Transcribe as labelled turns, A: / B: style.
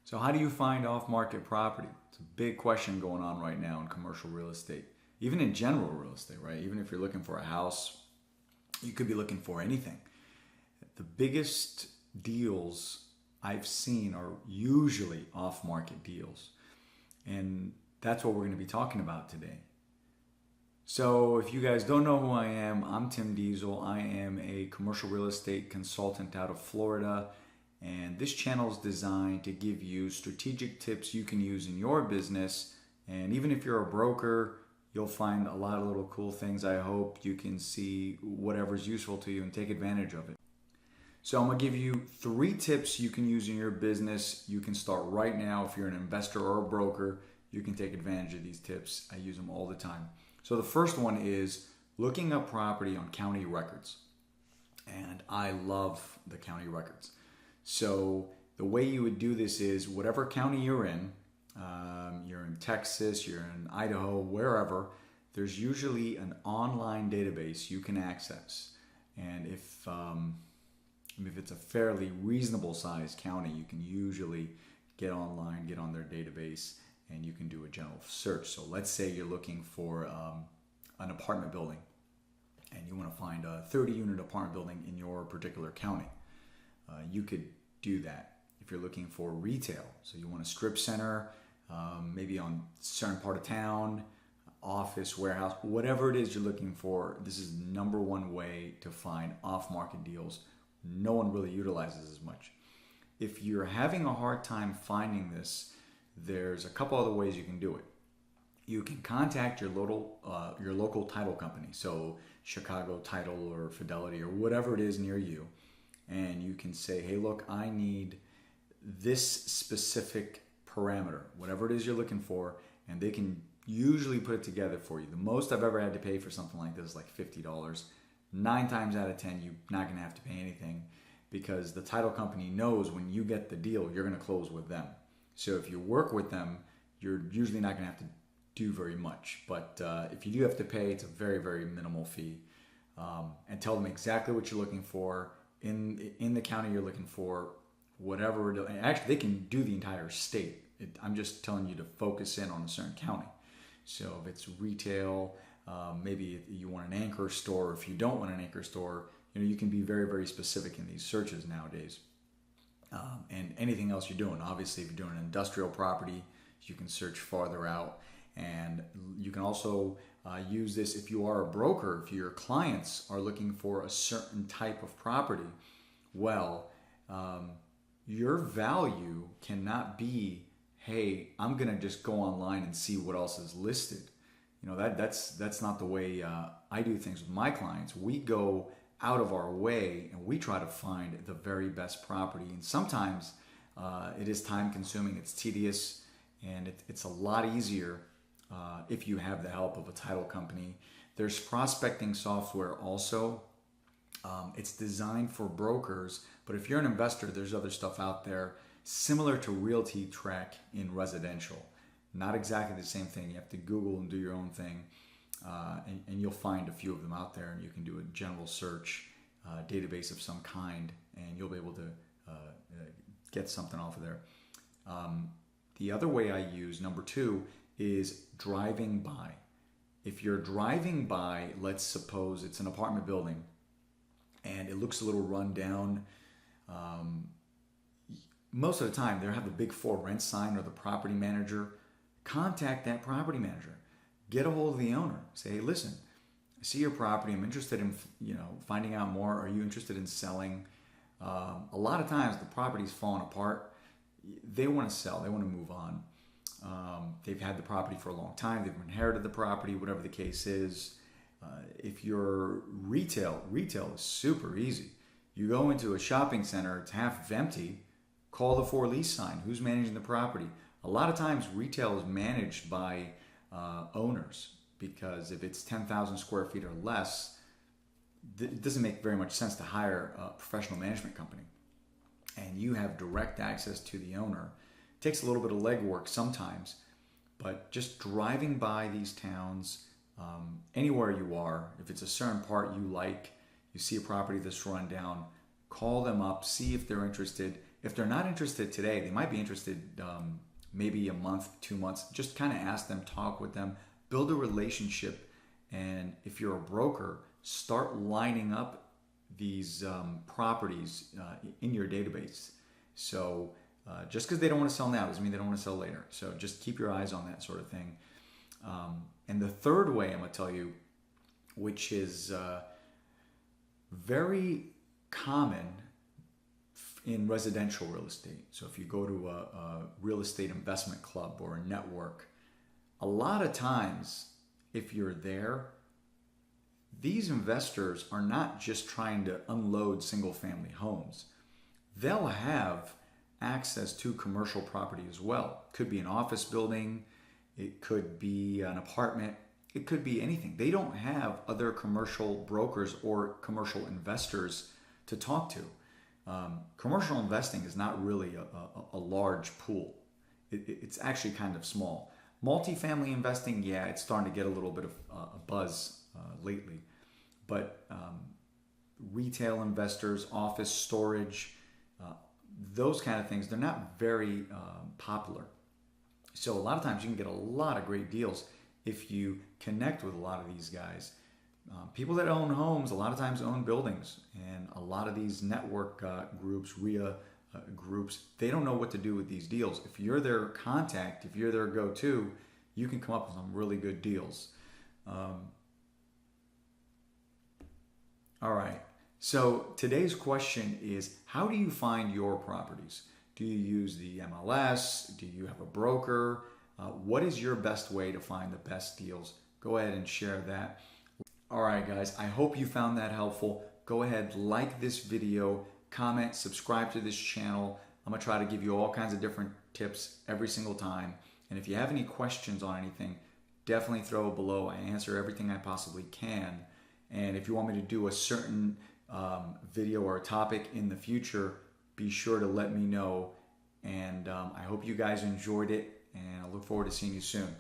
A: So how do you find off-market property? It's a big question going on right now in commercial real estate, even in general real estate, right? Even if you're looking for a house, you could be looking for anything. The biggest deals I've seen are usually off-market deals. And that's what we're going to be talking about today. So if you guys don't know who I am, I'm Tim Diesel. I am a commercial real estate consultant out of Florida. And this channel is designed to give you strategic tips you can use in your business. And even if you're a broker, you'll find a lot of little cool things. I hope you can see whatever's useful to you and take advantage of it. So I'm going to give you 3 tips you can use in your business. You can start right now. If you're an investor or a broker, you can take advantage of these tips. I use them all the time. So the first one is looking up property on county records. And I love the county records. So the way you would do this is whatever county you're in Texas, you're in Idaho, wherever, there's usually an online database you can access. And if it's a fairly reasonable sized county, you can usually get online, get on their database, and you can do a general search. So let's say you're looking for an apartment building and you want to find a 30-unit apartment building in your particular county. You could do that. If you're looking for retail, so you want a strip center, maybe on a certain part of town, office, warehouse, whatever it is you're looking for, this is the number one way to find off-market deals. No one really utilizes as much. If you're having a hard time finding this, there's a couple other ways you can do it. You can contact your local title company, so Chicago Title or Fidelity or whatever it is near you, and you can say, hey, look, I need this specific parameter, whatever it is you're looking for, and they can usually put it together for you. The most I've ever had to pay for something like this is like $50. 9 times out of 10, you're not going to have to pay anything because the title company knows when you get the deal, you're going to close with them. So if you work with them, you're usually not going to have to do very much. But if you do have to pay, it's a very, very minimal fee. And tell them exactly what you're looking for in the county you're looking for, whatever. And actually, they can do the entire state. I'm just telling you to focus in on a certain county. So if it's retail, maybe you want an anchor store. If you don't want an anchor store, you can be very, very specific in these searches nowadays. And anything else you're doing. Obviously, if you're doing an industrial property, you can search farther out. And you can also use this if you are a broker, if your clients are looking for a certain type of property. Well, your value cannot be, hey, I'm going to just go online and see what else is listed. That's not the way I do things with my clients. We go out of our way and we try to find the very best property. And sometimes it is time consuming, it's tedious, and it's a lot easier if you have the help of a title company. There's prospecting software also. It's designed for brokers, but if you're an investor, there's other stuff out there similar to Realty Track in residential. Not exactly the same thing. You have to Google and do your own thing. And you'll find a few of them out there, and you can do a general search database of some kind, and you'll be able to get something off of there. The other way I use, number 2, is driving by. If you're driving by, let's suppose it's an apartment building, and it looks a little run down. Most of the time, they'll have the big for rent sign or the property manager. Contact that property manager. Get a hold of the owner. Say, hey, listen, I see your property. I'm interested in finding out more. Are you interested in selling? A lot of times the property's falling apart. They want to sell. They want to move on. They've had the property for a long time. They've inherited the property, whatever the case is. If you're retail is super easy. You go into a shopping center, it's half empty. Call the for lease sign. Who's managing the property? A lot of times retail is managed by owners, because if it's 10,000 square feet or less, it doesn't make very much sense to hire a professional management company. And you have direct access to the owner. It takes a little bit of legwork sometimes, but just driving by these towns, anywhere you are, if it's a certain part you like, you see a property that's run down, call them up, see if they're interested. If they're not interested today, they might be interested maybe a month, 2 months. Just kind of ask them, talk with them, build a relationship. And if you're a broker, start lining up these properties in your database. So just because they don't want to sell now doesn't mean they don't want to sell later. So just keep your eyes on that sort of thing. And the third way I'm going to tell you, which is very common in residential real estate. So if you go to a real estate investment club or a network, a lot of times if you're there, these investors are not just trying to unload single family homes. They'll have access to commercial property as well. Could be an office building, it could be an apartment, it could be anything. They don't have other commercial brokers or commercial investors to talk to. Commercial investing is not really a large pool. It's actually kind of small. Multifamily investing, yeah, it's starting to get a little bit of a buzz lately. But retail investors, office storage, those kind of things, they're not very popular. So a lot of times you can get a lot of great deals if you connect with a lot of these guys. People that own homes a lot of times own buildings, and a lot of these network groups, RIA groups, they don't know what to do with these deals. If you're their contact, if you're their go-to, you can come up with some really good deals. All right, so today's question is, how do you find your properties? Do you use the MLS? Do you have a broker? What is your best way to find the best deals? Go ahead and share that. All right, guys, I hope you found that helpful. Go ahead, like this video, comment, subscribe to this channel. I'm gonna try to give you all kinds of different tips every single time. And if you have any questions on anything, definitely throw it below. I answer everything I possibly can. And if you want me to do a certain video or a topic in the future, be sure to let me know. And I hope you guys enjoyed it, and I look forward to seeing you soon.